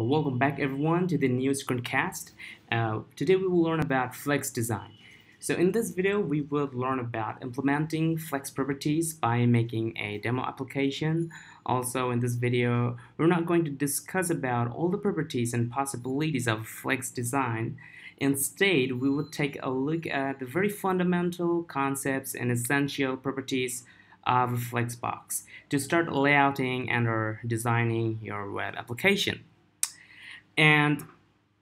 Welcome back everyone to the new screencast. Today we will learn about Flex design. So in this video we will learn about implementing Flex properties by making a demo application. Also in this video we're not going to discuss about all the properties and possibilities of Flex design. Instead we will take a look at the very fundamental concepts and essential properties of Flexbox to start layouting and or designing your web application. And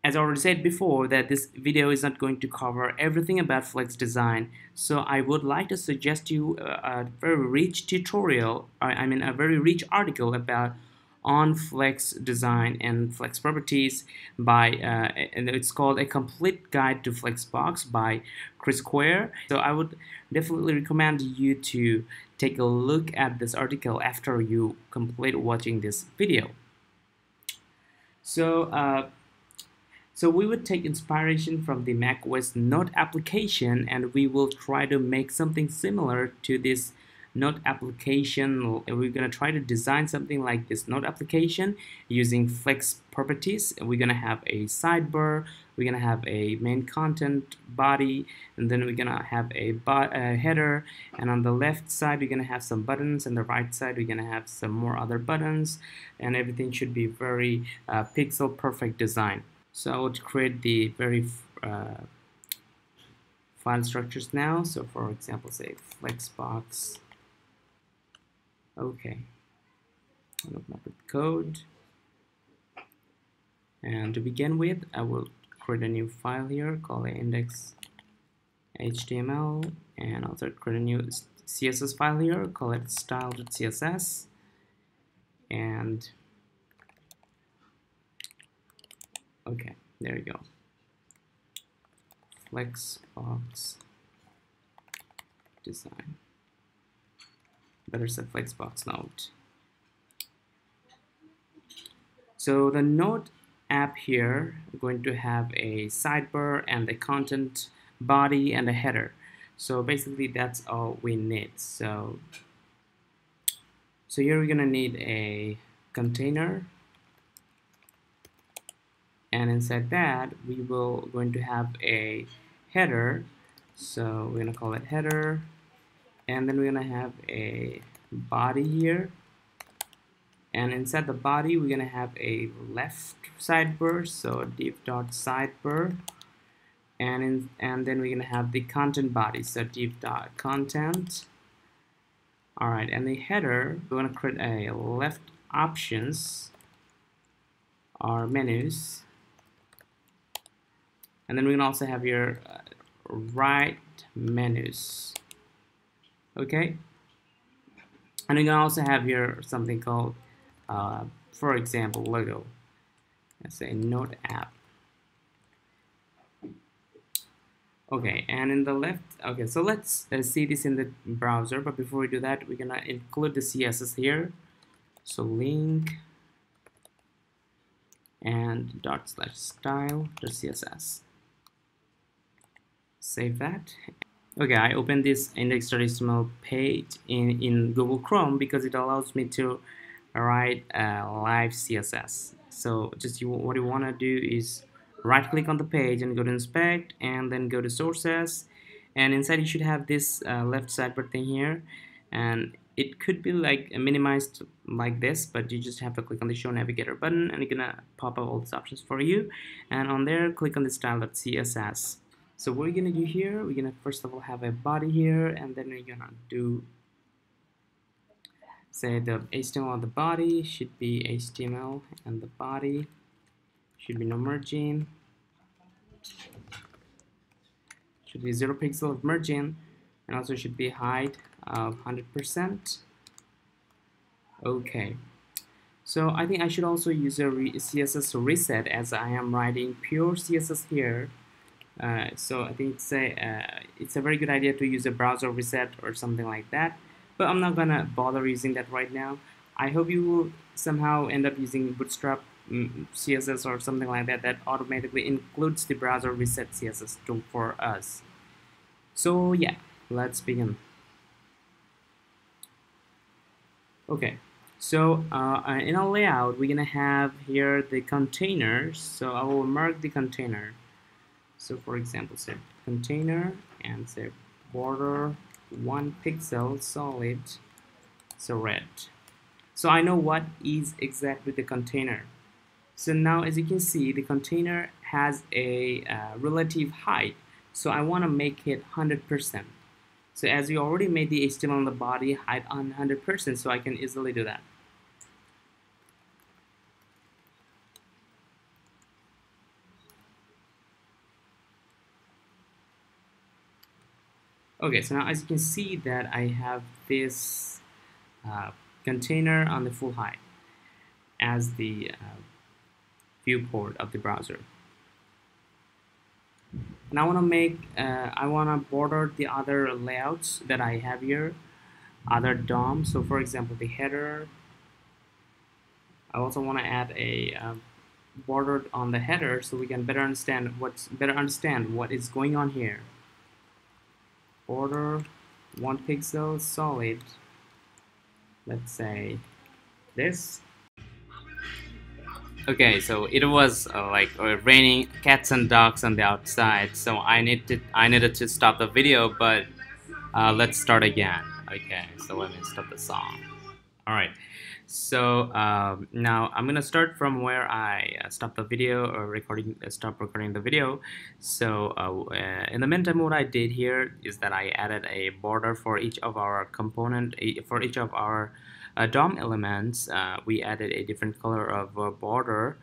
as I already said before, that this video is not going to cover everything about Flex design, so I would like to suggest you a very rich tutorial, a very rich article about on Flex design and Flex properties by and it's called A Complete Guide to Flexbox by Chris Square. So I would definitely recommend you to take a look at this article after you complete watching this video. So we would take inspiration from the macOS Note application, and we will try to make something similar to this Note application. We're gonna try to design something like this Note application using Flex properties. We're gonna have a sidebar, we're gonna have a main content body, and then we're gonna have a header, and on the left side we're gonna have some buttons, and the right side we're gonna have some more other buttons, and everything should be very pixel perfect design. So I would create the very file structures now. So for example, say Flexbox. Okay, I'll open up the code, and to begin with I will create a new file here, call it index.html, and also create a new CSS file here, call it style.css, and okay, there you go. Flexbox design. Better say Flexbox Note. So the Note app here is going to have a sidebar and a content body and a header. So basically that's all we need. So here we're gonna need a container, and inside that we will going to have a header. So we're gonna call it header, and then we're gonna have a body here, and inside the body we're gonna have a left sidebar, so div.sidebar, and then we're gonna have the content body, so div.content. Alright, and the header we're gonna create a left options or menus, and then we can also have your right menus. Okay, and you can also have here something called for example logo. Let's say Note app. Okay, and in the left, okay, so let's see this in the browser, but before we do that we're gonna include the CSS here. So link and /style.css. Save that. Okay, I opened this index.html page in Google Chrome because it allows me to write live CSS. So just what you want to do is right click on the page and go to inspect, and then go to sources, and inside you should have this left sidebar thing here, and it could be like minimized like this, but you just have to click on the show navigator button and it's gonna pop up all these options for you, and on there click on the style.css. So what we're gonna do here, we're gonna first of all have a body here, and then we're gonna do, say the HTML on the body should be HTML, and the body should be no margin, should be 0 pixel of margin, and also should be height of 100%. Okay, so I think I should also use a CSS reset, as I am writing pure CSS here. So I think it's a very good idea to use a browser reset or something like that, but I'm not gonna bother using that right now. I hope you will somehow end up using Bootstrap CSS or something like that that automatically includes the browser reset CSS tool for us. So yeah, let's begin. Okay, So in our layout, we're gonna have here the containers. So I will mark the container. So for example, say container and say border 1 pixel solid, so red. So I know what is exactly the container. So now as you can see, the container has a relative height. So I want to make it 100%. So as we already made the HTML on the body height on 100%, so I can easily do that. Okay, so now as you can see that I have this container on the full height as the viewport of the browser. And I want to border the other layouts that I have here, other DOM. So for example, the header. I also want to add a border on the header so we can better understand what is going on here. Border 1 pixel solid. Let's say this. Okay, so it was like raining cats and dogs on the outside, so I needed to stop the video, but let's start again. Okay, so let me stop the song. All right, so now I'm gonna start from where I stopped the video or stop recording the video. So in the meantime, what I did here is that I added a border for each of our for each of our DOM elements. We added a different color of border,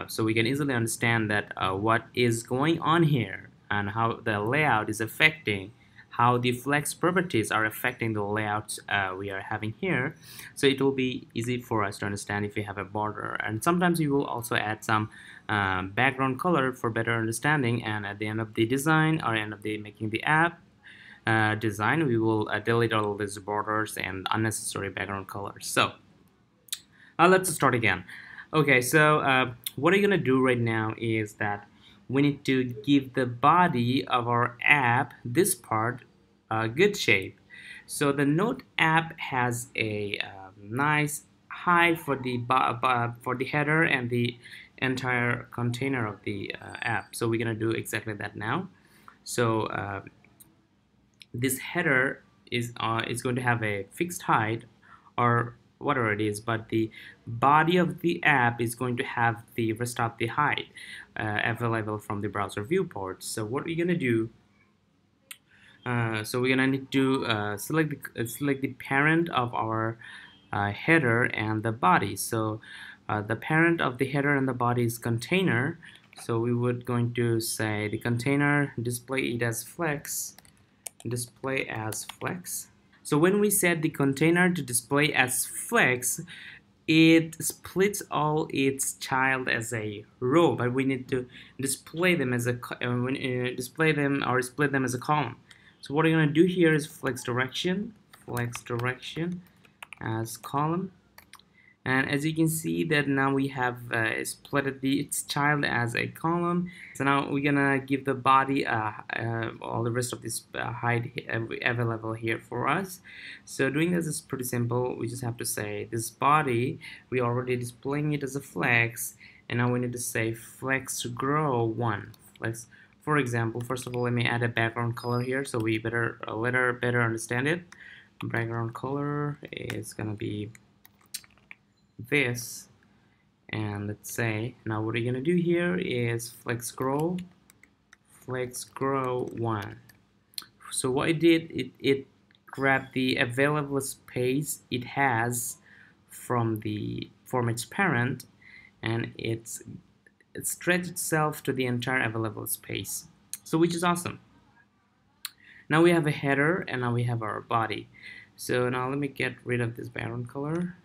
so we can easily understand that what is going on here and how the layout is affecting, how the flex properties are affecting the layouts we are having here. So it will be easy for us to understand if we have a border, and sometimes we will also add some background color for better understanding, and at the end of the design or end of the making the app design, we will delete all these borders and unnecessary background colors. So let's start again. Okay, so what I'm gonna do right now is that we need to give the body of our app, this part, a good shape. So the Node app has a nice height for the header and the entire container of the app. So we're gonna do exactly that now. So this header is going to have a fixed height or whatever it is, but the body of the app is going to have the rest of the height available from the browser viewport. So what we're gonna do, so we're gonna need to select the parent of our header and the body. So the parent of the header and the body is container. So we would going to say the container display it as display as flex. So when we set the container to display as flex, it splits all its child as a row, but we need to display them as a display them or split them as a column. So what I'm going to do here is flex direction as column. And as you can see that now we have split its child as a column. So now we're gonna give the body all the rest of this height available here for us. So doing this is pretty simple. We just have to say this body, we already displaying it as a flex, and now we need to say flex grow 1. Flex. For example, first of all, let me add a background color here so we better understand it. Background color is gonna be this, and let's say now what we're gonna do here is flex grow 1. So what it did, it grabbed the available space it has from its parent, and it stretched itself to the entire available space, so which is awesome. Now we have a header and now we have our body. So now let me get rid of this background color.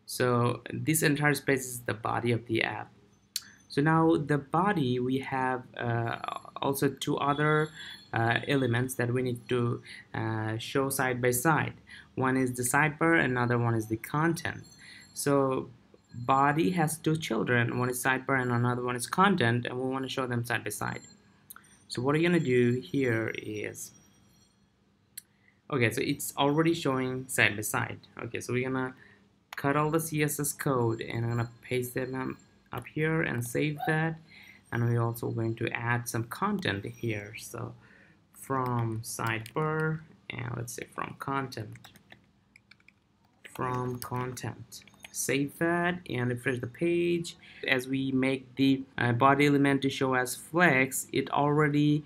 So this entire space is the body of the app. So now the body, we have also two other elements that we need to show side by side. One is the sidebar, another one is the content. So body has two children, one is sidebar and another one is content, and we want to show them side by side. So what you're gonna do here is, okay, so it's already showing side by side. Okay, so we're gonna cut all the CSS code, and I'm gonna paste them up here and save that. And we're also going to add some content here. So from sidebar, and let's say from content, save that and refresh the page. As we make the body element to show as flex, it already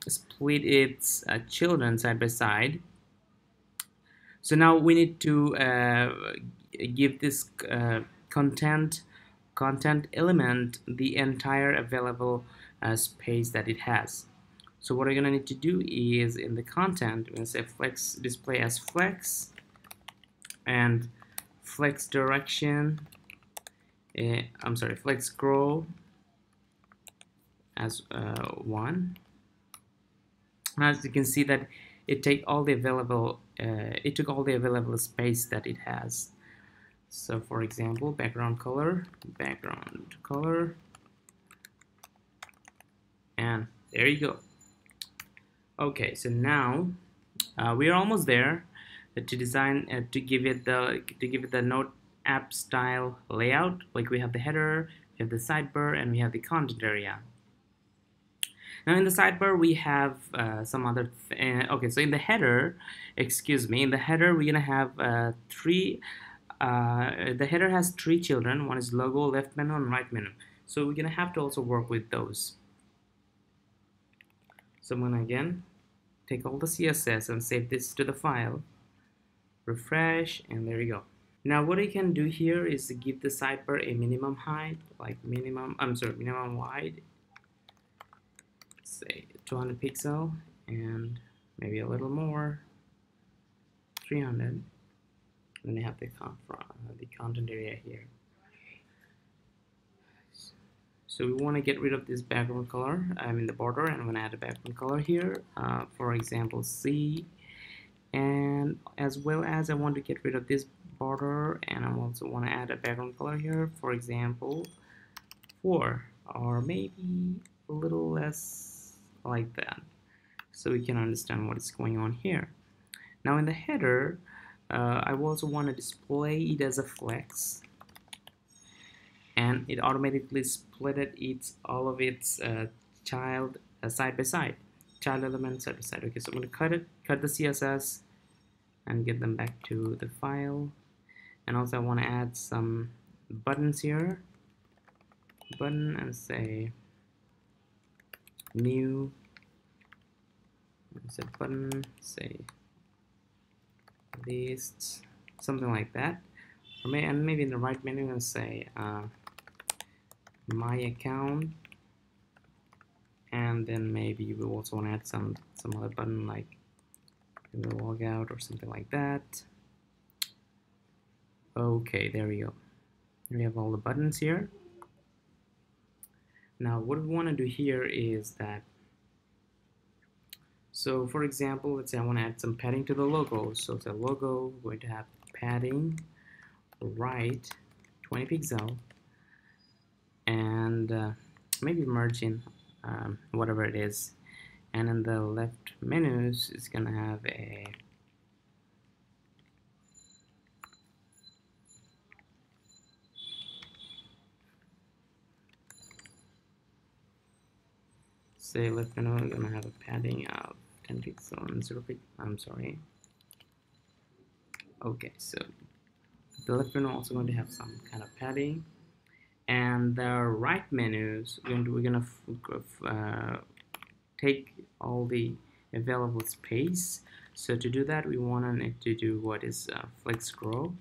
split its children side by side. So now we need to give this content element the entire available space that it has. So what we're gonna need to do is in the content, we're gonna say flex display as flex, and flex direction, flex scroll as 1. Now as you can see that it took all the available space that it has. So for example, background color, and there you go. Okay, so now we are almost there to design to give it the Node app style layout. Like we have the header, we have the sidebar, and we have the content area. Now in the sidebar we have some other okay, so in the header, we're gonna have three the header has 3 children. One is logo, left menu, and right menu. So we're gonna have to also work with those. So I'm gonna again take all the CSS and save this to the file, refresh, and there you go. Now what I can do here is to give the sidebar a minimum height, like minimum wide, say 200 pixel, and maybe a little more, 300. Then I have the content area here. So we want to get rid of this background color, the border, and I'm going to add a background color here, for example C, and as well as I want to get rid of this border, and I also want to add a background color here, for example 4, or maybe a little less like that, so we can understand what is going on here. Now in the header, I also want to display it as a flex, and it automatically split all of its child side by side, child element side by side. Okay, so I'm going to cut the CSS and get them back to the file. And also I want to add some buttons here, button, and say new, say button, say lists, something like that. Or maybe in the right menu and say my account, and then maybe we also want to add some other button like log out or something like that. Okay, there we go. We have all the buttons here. Now what we want to do here is that, so for example, let's say I want to add some padding to the logo. So the logo, we're going to have padding right 20 pixel, and maybe margin, whatever it is. And in the left menus, it's gonna have a left menu, we're gonna have a padding of 10 pixel and 0 pixel. I'm sorry. Okay, so the left menu also going to have some kind of padding, and the right menus we're gonna take all the available space. So to do that, we want to need to do what is flex scroll,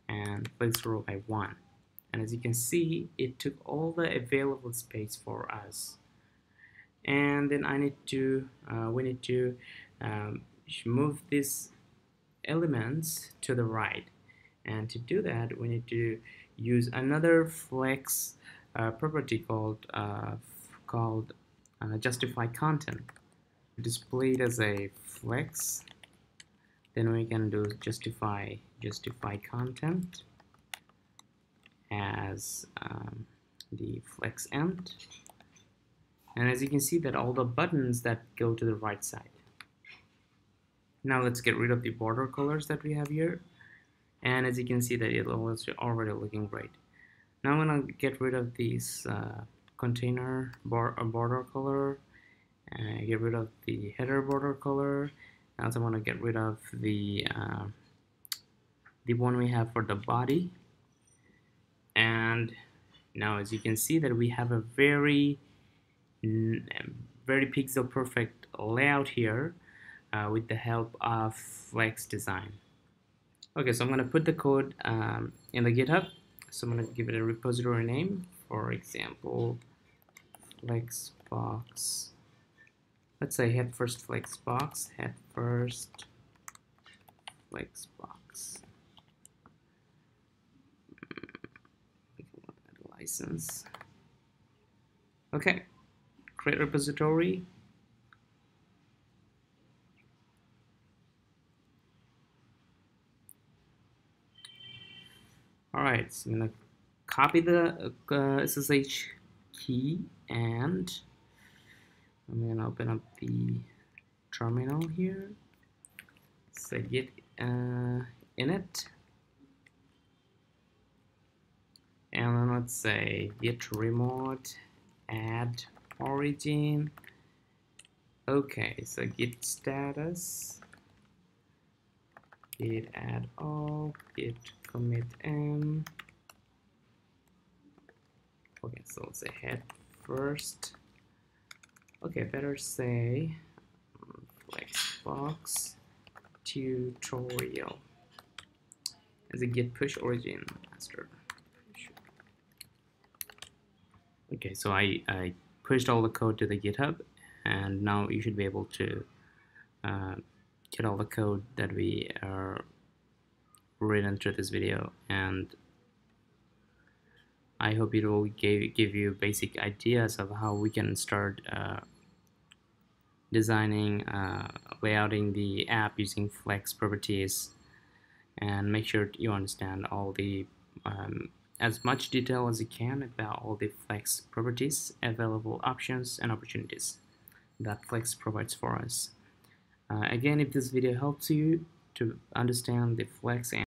and flex scroll by 1. And as you can see, it took all the available space for us. And then we need to move these elements to the right, and to do that we need to use another flex property called justify content. Display it as a flex, then we can do justify content as the flex end. And as you can see that all the buttons that go to the right side. Now let's get rid of the border colors that we have here. and as you can see that it was already looking great. Now I'm gonna get rid of these container border color, and get rid of the header border color. I also want to get rid of the one we have for the body. And now as you can see that we have a very pixel perfect layout here with the help of Flex Design. Okay, so I'm going to put the code in the GitHub. So I'm going to give it a repository name, for example, Flexbox. Let's say head first Flexbox, head first Flexbox. License. Okay, create repository. Alright, so I'm gonna copy the SSH key, and I'm gonna open up the terminal here. Say git init, and then let's say git remote add origin. Okay, so git status, git add all, git commit m. Okay, so let's say head first. Okay, better say Flexbox tutorial as a git push origin master. Okay, so I pushed all the code to the GitHub, and now you should be able to get all the code that we are written through this video, and I hope it will give you basic ideas of how we can start designing, layouting the app using Flex properties, and make sure you understand all the as much detail as you can about all the Flex properties, available options and opportunities that Flex provides for us. Again, if this video helps you to understand the Flex